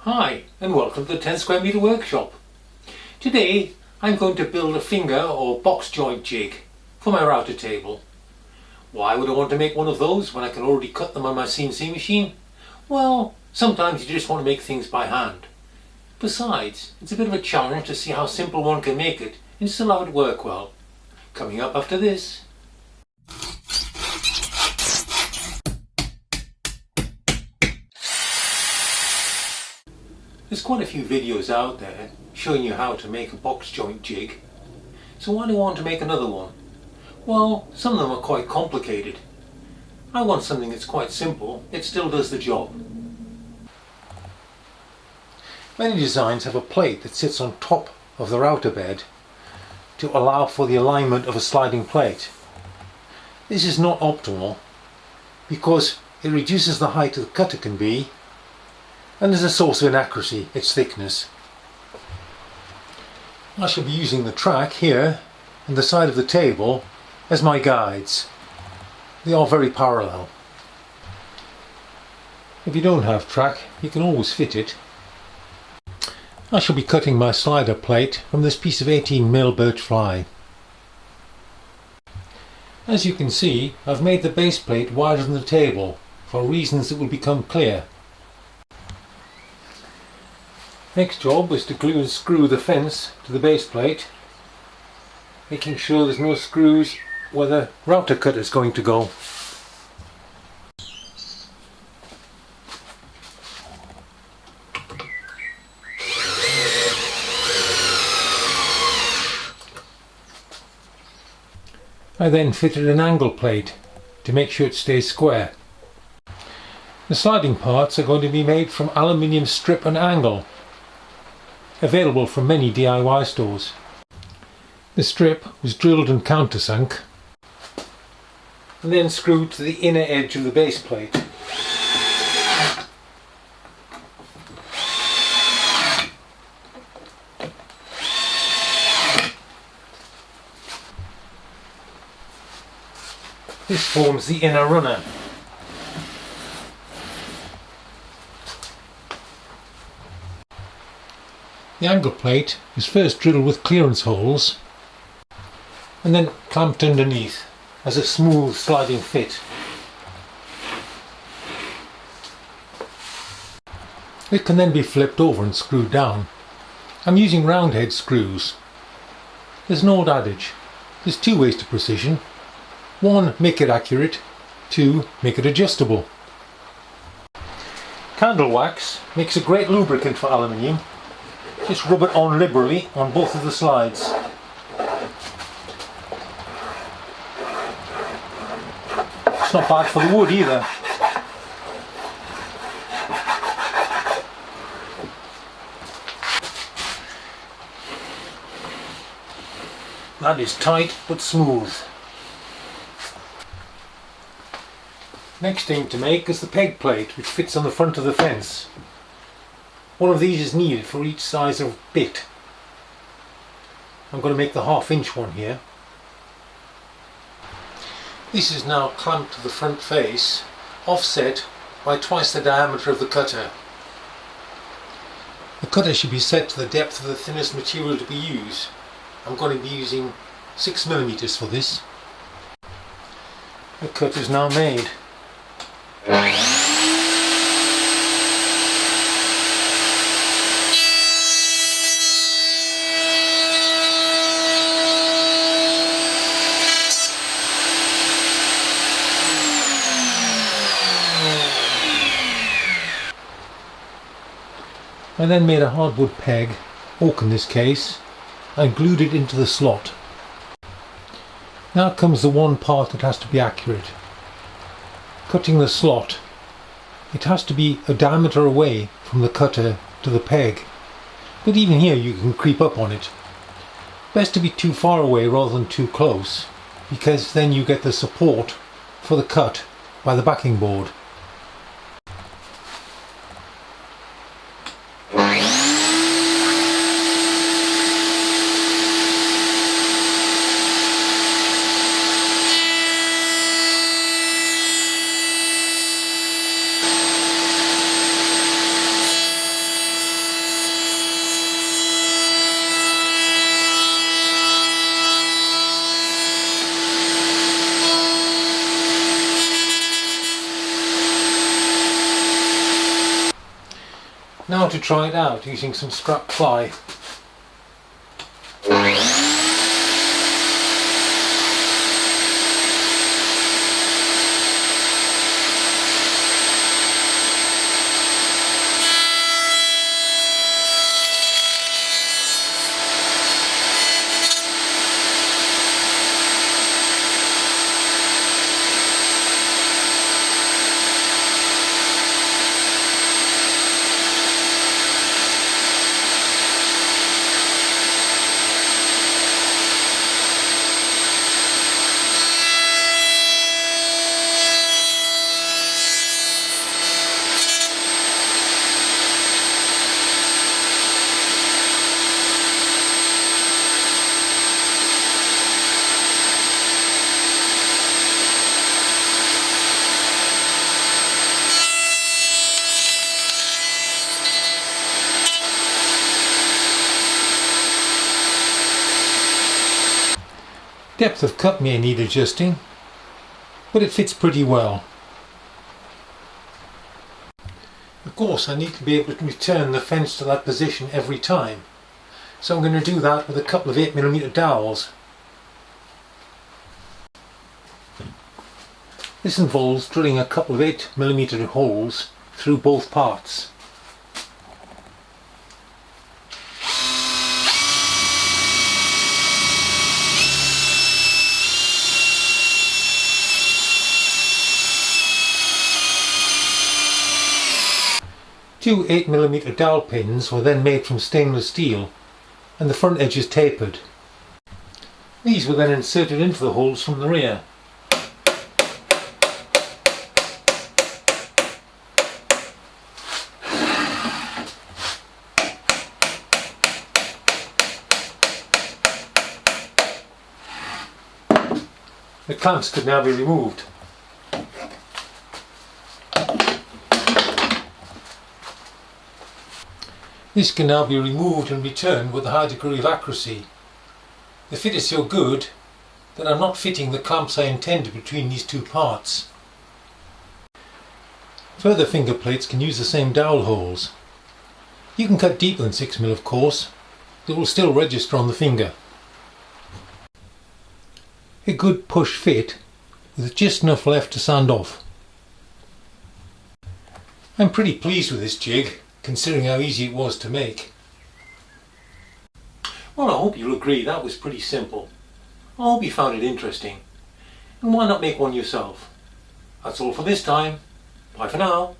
Hi and welcome to the 10 square meter workshop. Today I'm going to build a finger or box joint jig for my router table. Why would I want to make one of those when I can already cut them on my CNC machine? Well, sometimes you just want to make things by hand. Besides, it's a bit of a challenge to see how simple one can make it and still have it work well. Coming up after this. There's quite a few videos out there showing you how to make a box joint jig. So why do I want to make another one? Well, some of them are quite complicated. I want something that's quite simple, it still does the job. Many designs have a plate that sits on top of the router bed to allow for the alignment of a sliding plate. This is not optimal because it reduces the height the cutter can be, and there's a source of inaccuracy, its thickness. I shall be using the track here and the side of the table as my guides. They are very parallel. If you don't have track, you can always fit it. I shall be cutting my slider plate from this piece of 18mm birch fly. As you can see, I've made the base plate wider than the table for reasons that will become clear. Next job is to glue and screw the fence to the base plate, making sure there's no screws where the router cutter is going to go. I then fitted an angle plate to make sure it stays square. The sliding parts are going to be made from aluminium strip and angle, available from many DIY stores. The strip was drilled and countersunk and then screwed to the inner edge of the base plate. This forms the inner runner. The angle plate is first drilled with clearance holes and then clamped underneath as a smooth sliding fit. It can then be flipped over and screwed down. I'm using round head screws. There's an old adage, there's two ways to precision. One, make it accurate. Two, make it adjustable. Candle wax makes a great lubricant for aluminium. Just rub it on liberally on both of the slides. It's not bad for the wood either. That is tight but smooth. Next thing to make is the peg plate, which fits on the front of the fence. One of these is needed for each size of bit. I'm going to make the 1/2 inch one here. This is now clamped to the front face, offset by twice the diameter of the cutter. The cutter should be set to the depth of the thinnest material to be used. I'm going to be using 6mm for this. The cut is now made. I then made a hardwood peg, oak in this case, and glued it into the slot. Now comes the one part that has to be accurate. Cutting the slot. It has to be a diameter away from the cutter to the peg, but even here you can creep up on it. Best to be too far away rather than too close, because then you get the support for the cut by the backing board. Now to try it out using some scrap ply. Depth of cut may need adjusting, but it fits pretty well. Of course I need to be able to return the fence to that position every time, so I'm going to do that with a couple of 8mm dowels. This involves drilling a couple of 8mm holes through both parts. Two 8mm dowel pins were then made from stainless steel and the front edges tapered. These were then inserted into the holes from the rear. The clamps could now be removed. This can now be removed and returned with a high degree of accuracy. The fit is so good that I'm not fitting the clamps I intended between these two parts. Further finger plates can use the same dowel holes. You can cut deeper than 6mm of course, but it will still register on the finger. A good push fit with just enough left to sand off. I'm pretty pleased with this jig, considering how easy it was to make. Well, I hope you'll agree that was pretty simple. I hope you found it interesting. And why not make one yourself? That's all for this time. Bye for now.